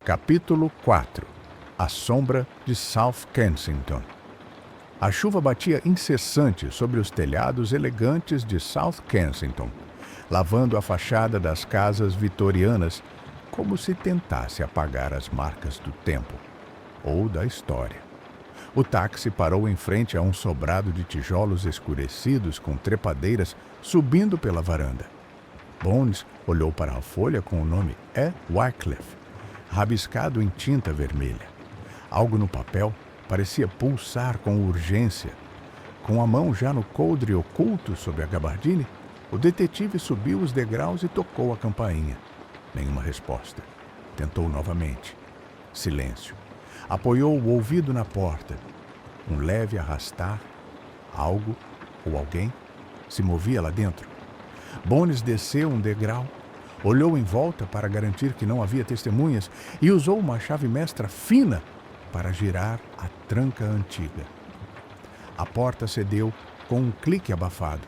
Capítulo 4. A sombra de South Kensington. A chuva batia incessante sobre os telhados elegantes de South Kensington, lavando a fachada das casas vitorianas como se tentasse apagar as marcas do tempo ou da história. O táxi parou em frente a um sobrado de tijolos escurecidos com trepadeiras subindo pela varanda. Bones olhou para a folha com o nome E. Wycliffe, rabiscado em tinta vermelha. Algo no papel parecia pulsar com urgência. Com a mão já no coldre oculto sob a gabardine, o detetive subiu os degraus e tocou a campainha. Nenhuma resposta. Tentou novamente. Silêncio. Apoiou o ouvido na porta. Um leve arrastar. Algo ou alguém se movia lá dentro. Bones desceu um degrau, olhou em volta para garantir que não havia testemunhas e usou uma chave mestra fina para girar a tranca antiga. A porta cedeu com um clique abafado.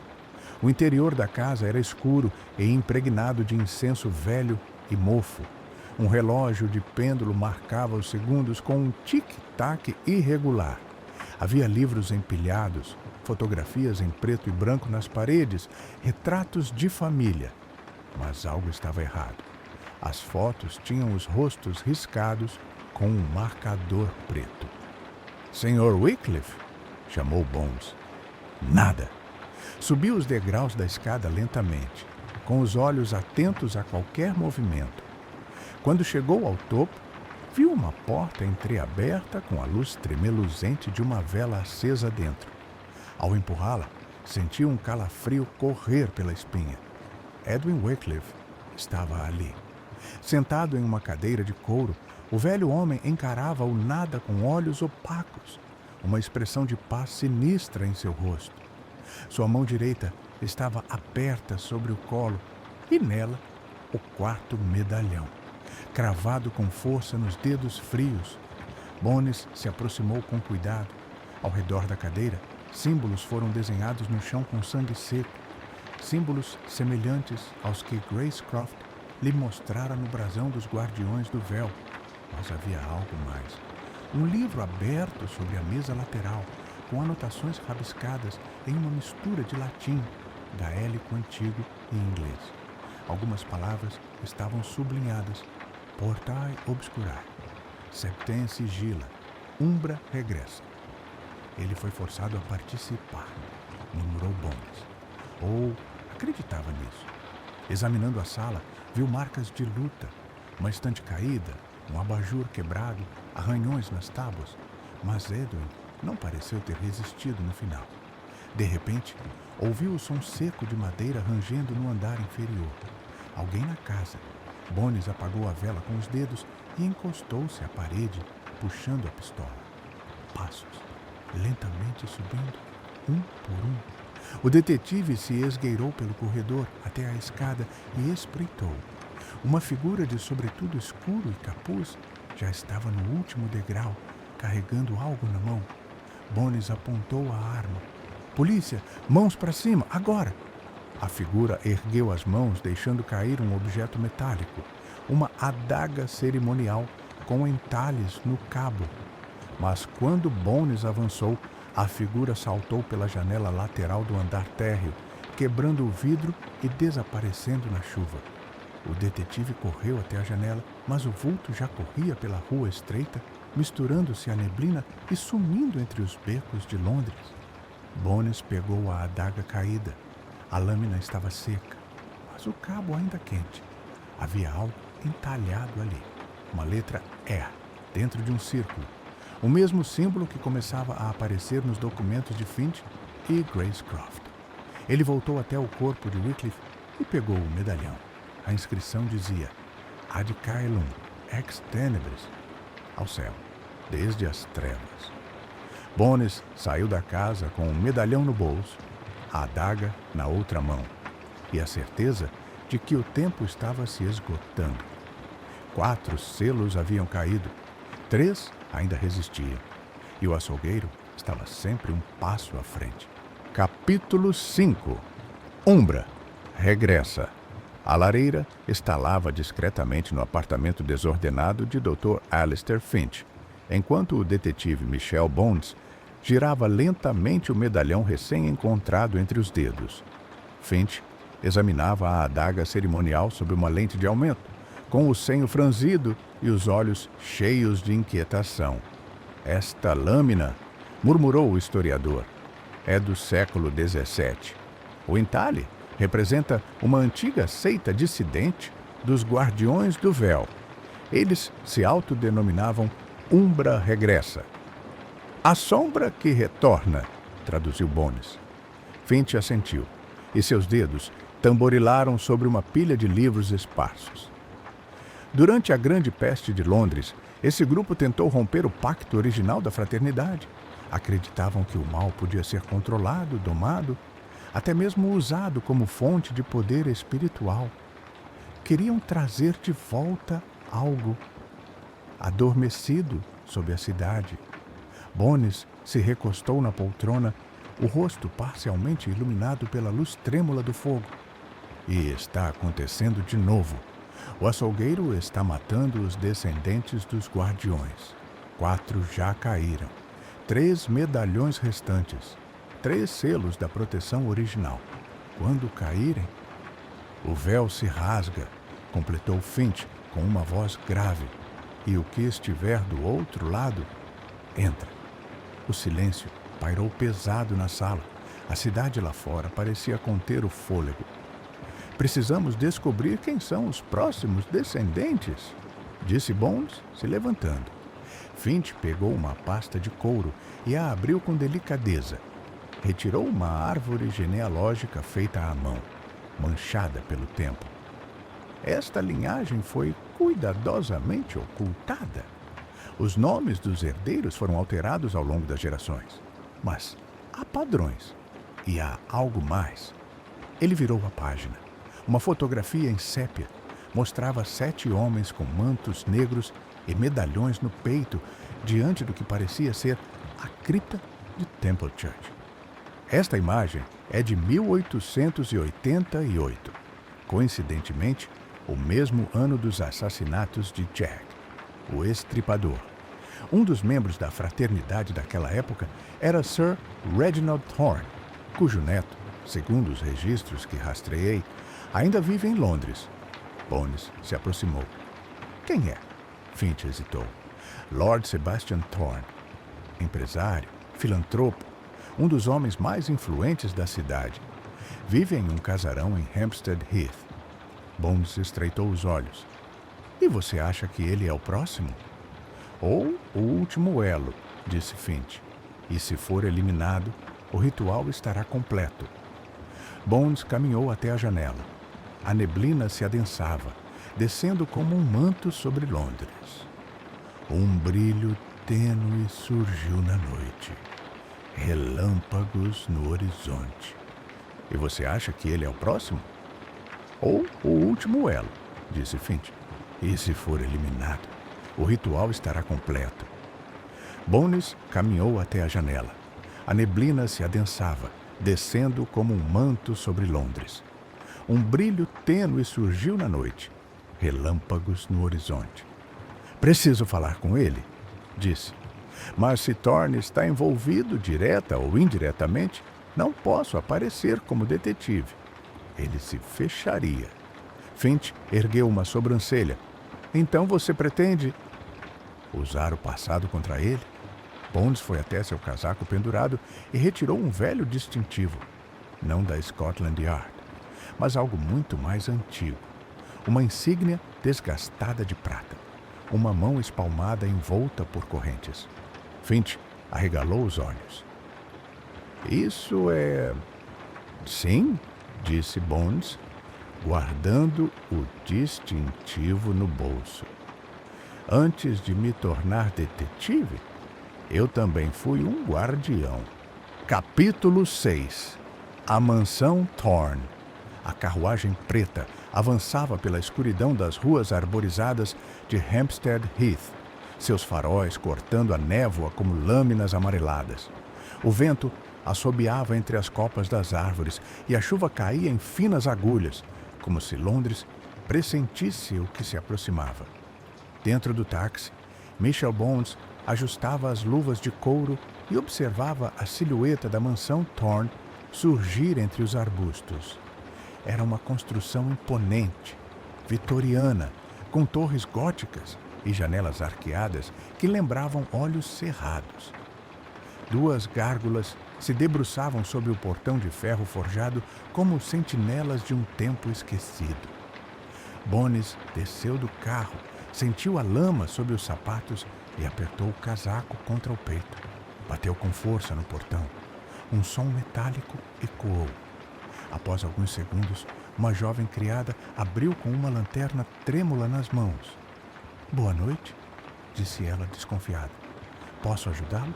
O interior da casa era escuro e impregnado de incenso velho e mofo. Um relógio de pêndulo marcava os segundos com um tic-tac irregular. Havia livros empilhados, fotografias em preto e branco nas paredes, retratos de família. Mas algo estava errado. As fotos tinham os rostos riscados com um marcador preto. Sr. Wycliffe? Chamou Bones. Nada. Subiu os degraus da escada lentamente, com os olhos atentos a qualquer movimento. Quando chegou ao topo, viu uma porta entreaberta com a luz tremeluzente de uma vela acesa dentro. Ao empurrá-la, sentiu um calafrio correr pela espinha. Edwin Wycliffe estava ali. Sentado em uma cadeira de couro, o velho homem encarava o nada com olhos opacos, uma expressão de paz sinistra em seu rosto. Sua mão direita estava aberta sobre o colo e nela o quarto medalhão, cravado com força nos dedos frios. Bones se aproximou com cuidado. Ao redor da cadeira, símbolos foram desenhados no chão com sangue seco. Símbolos semelhantes aos que Grace Croft lhe mostrara no brasão dos Guardiões do Véu. Mas havia algo mais. Um livro aberto sobre a mesa lateral, com anotações rabiscadas em uma mistura de latim, gaélico antigo e inglês. Algumas palavras estavam sublinhadas. Portae obscurae, septem sigilla, umbra regressa. Ele foi forçado a participar, murmurou Bones. Ou acreditava nisso. Examinando a sala, viu marcas de luta, uma estante caída, um abajur quebrado, arranhões nas tábuas, mas Edwin não pareceu ter resistido no final. De repente, ouviu o som seco de madeira rangendo no andar inferior. Alguém na casa. Bones apagou a vela com os dedos e encostou-se à parede, puxando a pistola. Passos, lentamente subindo, um por um. O detetive se esgueirou pelo corredor até a escada e espreitou. Uma figura de sobretudo escuro e capuz já estava no último degrau, carregando algo na mão. Bones apontou a arma. Polícia, mãos para cima, agora! A figura ergueu as mãos, deixando cair um objeto metálico, uma adaga cerimonial com entalhes no cabo. Mas quando Bones avançou, a figura saltou pela janela lateral do andar térreo, quebrando o vidro e desaparecendo na chuva. O detetive correu até a janela, mas o vulto já corria pela rua estreita, misturando-se à neblina e sumindo entre os becos de Londres. Bones pegou a adaga caída. A lâmina estava seca, mas o cabo ainda quente. Havia algo entalhado ali, uma letra E, dentro de um círculo. O mesmo símbolo que começava a aparecer nos documentos de Finch e Grace Croft. Ele voltou até o corpo de Wycliffe e pegou o medalhão. A inscrição dizia: Ad caelum ex tenebris, ao céu, desde as trevas. Bones saiu da casa com o medalhão no bolso, a adaga na outra mão, e a certeza de que o tempo estava se esgotando. 4 selos haviam caído, 3 ainda resistiam, e o açougueiro estava sempre um passo à frente. Capítulo 5. Umbra regressa. A lareira estalava discretamente no apartamento desordenado de Dr. Alistair Finch, enquanto o detetive Michel Bones girava lentamente o medalhão recém-encontrado entre os dedos. Finch examinava a adaga cerimonial sob uma lente de aumento, com o senho franzido e os olhos cheios de inquietação. Esta lâmina, murmurou o historiador, é do século XVII. O entalhe representa uma antiga seita dissidente dos Guardiões do Véu. Eles se autodenominavam Umbra Regressa. A sombra que retorna, traduziu Bones. Finch assentiu, e seus dedos tamborilaram sobre uma pilha de livros esparsos. Durante a Grande Peste de Londres, esse grupo tentou romper o pacto original da fraternidade. Acreditavam que o mal podia ser controlado, domado, até mesmo usado como fonte de poder espiritual. Queriam trazer de volta algo adormecido sob a cidade. Bones se recostou na poltrona, o rosto parcialmente iluminado pela luz trêmula do fogo. E está acontecendo de novo. O açougueiro está matando os descendentes dos guardiões. 4 já caíram. 3 medalhões restantes. 3 selos da proteção original. Quando caírem, o véu se rasga, completou Finch com uma voz grave. E o que estiver do outro lado, entra. O silêncio pairou pesado na sala. A cidade lá fora parecia conter o fôlego. Precisamos descobrir quem são os próximos descendentes, disse Bones, se levantando. Finch pegou uma pasta de couro e a abriu com delicadeza. Retirou uma árvore genealógica feita à mão, manchada pelo tempo. Esta linhagem foi cuidadosamente ocultada. Os nomes dos herdeiros foram alterados ao longo das gerações. Mas há padrões. E há algo mais. Ele virou a página. Uma fotografia em sépia mostrava 7 homens com mantos negros e medalhões no peito diante do que parecia ser a cripta de Temple Church. Esta imagem é de 1888. Coincidentemente, o mesmo ano dos assassinatos de Jack, o Estripador. Um dos membros da fraternidade daquela época era Sir Reginald Thorne, cujo neto, segundo os registros que rastreei, ainda vive em Londres. Bones se aproximou. Quem é? Finch hesitou. Lord Sebastian Thorne. Empresário, filantropo, um dos homens mais influentes da cidade. Vive em um casarão em Hampstead Heath. Bones estreitou os olhos. E você acha que ele é o próximo? Ou o último elo, disse Finch. E se for eliminado, o ritual estará completo. Bones caminhou até a janela. A neblina se adensava, descendo como um manto sobre Londres. Um brilho tênue surgiu na noite. Relâmpagos no horizonte. E você acha que ele é o próximo? Ou o último elo, disse Finch. E se for eliminado, o ritual estará completo. Bones caminhou até a janela. A neblina se adensava, descendo como um manto sobre Londres. Um brilho tênue surgiu na noite. Relâmpagos no horizonte. Preciso falar com ele, disse. Mas se Thorne está envolvido direta ou indiretamente, não posso aparecer como detetive. Ele se fecharia. Finch ergueu uma sobrancelha. Então você pretende usar o passado contra ele? Bones foi até seu casaco pendurado e retirou um velho distintivo. Não da Scotland Yard, mas algo muito mais antigo. Uma insígnia desgastada de prata. Uma mão espalmada envolta por correntes. Finch arregalou os olhos. Isso é... Sim, disse Bones, guardando o distintivo no bolso. Antes de me tornar detetive, eu também fui um guardião. Capítulo 6. A Mansão Thorne. A carruagem preta avançava pela escuridão das ruas arborizadas de Hampstead Heath, seus faróis cortando a névoa como lâminas amareladas. O vento assobiava entre as copas das árvores e a chuva caía em finas agulhas, como se Londres pressentisse o que se aproximava. Dentro do táxi, Michel Bones ajustava as luvas de couro e observava a silhueta da mansão Thorne surgir entre os arbustos. Era uma construção imponente, vitoriana, com torres góticas e janelas arqueadas que lembravam olhos cerrados. Duas gárgulas se debruçavam sobre o portão de ferro forjado como sentinelas de um tempo esquecido. Bones desceu do carro, sentiu a lama sob os sapatos e apertou o casaco contra o peito. Bateu com força no portão. Um som metálico ecoou. Após alguns segundos, uma jovem criada abriu com uma lanterna trêmula nas mãos. "Boa noite", disse ela desconfiada. "Posso ajudá-lo?"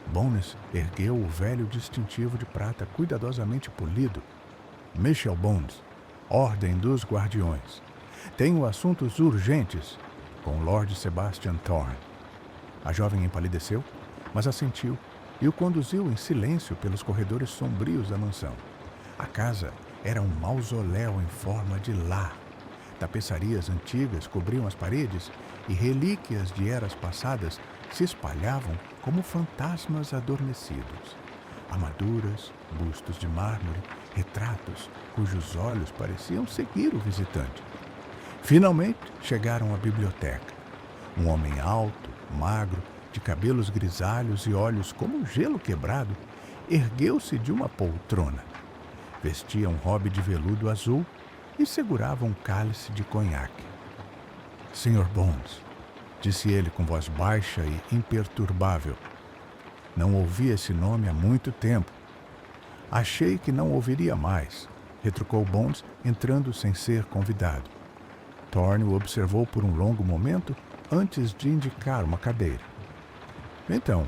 Bones ergueu o velho distintivo de prata cuidadosamente polido. "Michel Bones, Ordem dos Guardiões. Tenho assuntos urgentes com Lord Sebastian Thorne." A jovem empalideceu, mas assentiu e o conduziu em silêncio pelos corredores sombrios da mansão. A casa era um mausoléu em forma de lar. Tapeçarias antigas cobriam as paredes e relíquias de eras passadas se espalhavam como fantasmas adormecidos. Armaduras, bustos de mármore, retratos cujos olhos pareciam seguir o visitante. Finalmente chegaram à biblioteca. Um homem alto, magro, de cabelos grisalhos e olhos como gelo quebrado, ergueu-se de uma poltrona. Vestia um robe de veludo azul e segurava um cálice de conhaque. "Sr. Bones", disse ele com voz baixa e imperturbável. "Não ouvi esse nome há muito tempo." "Achei que não ouviria mais", retrucou Bones, entrando sem ser convidado. Thorne o observou por um longo momento antes de indicar uma cadeira. "Então,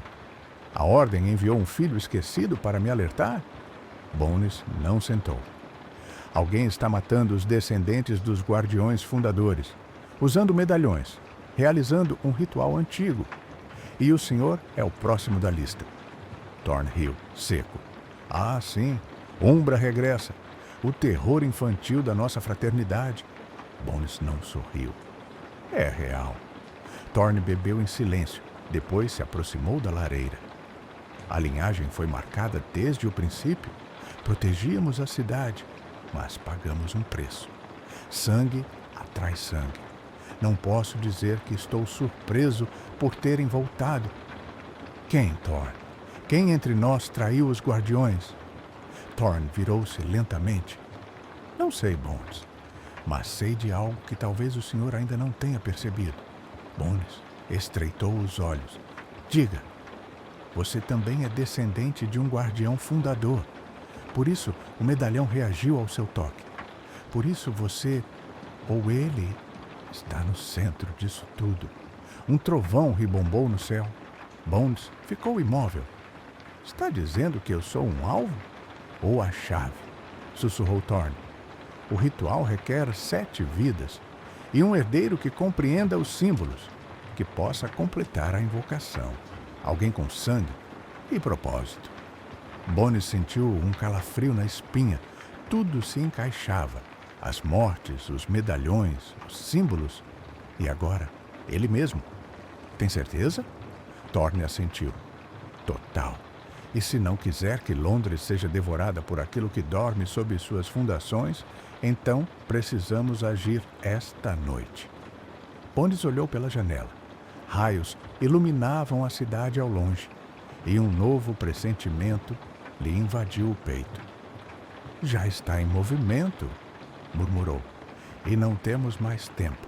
a Ordem enviou um filho esquecido para me alertar?" Bones não sentou. "Alguém está matando os descendentes dos guardiões fundadores, usando medalhões, realizando um ritual antigo. E o senhor é o próximo da lista." Thorne riu, seco. "Ah, sim, Umbra regressa. O terror infantil da nossa fraternidade." Bones não sorriu. "É real." Thorne bebeu em silêncio, depois se aproximou da lareira. "A linhagem foi marcada desde o princípio. Protegíamos a cidade, mas pagamos um preço. Sangue atrai sangue. Não posso dizer que estou surpreso por terem voltado." "Quem, Thorne? Quem entre nós traiu os guardiões?" Thorne virou-se lentamente. "Não sei, Bones, mas sei de algo que talvez o senhor ainda não tenha percebido." Bones estreitou os olhos. "Diga, você também é descendente de um guardião fundador. Por isso o medalhão reagiu ao seu toque. Por isso você, ou ele, está no centro disso tudo." Um trovão ribombou no céu. Bones ficou imóvel. "Está dizendo que eu sou um alvo? Ou a chave?" sussurrou Thorne. "O ritual requer 7 vidas e um herdeiro que compreenda os símbolos, que possa completar a invocação. Alguém com sangue e propósito." Bones sentiu um calafrio na espinha. Tudo se encaixava. As mortes, os medalhões, os símbolos. E agora, ele mesmo. "Tem certeza?" Thorne assentiu. "Total. E se não quiser que Londres seja devorada por aquilo que dorme sob suas fundações, então precisamos agir esta noite." Bones olhou pela janela. Raios iluminavam a cidade ao longe, e um novo pressentimento lhe invadiu o peito. "Já está em movimento", murmurou, "e não temos mais tempo."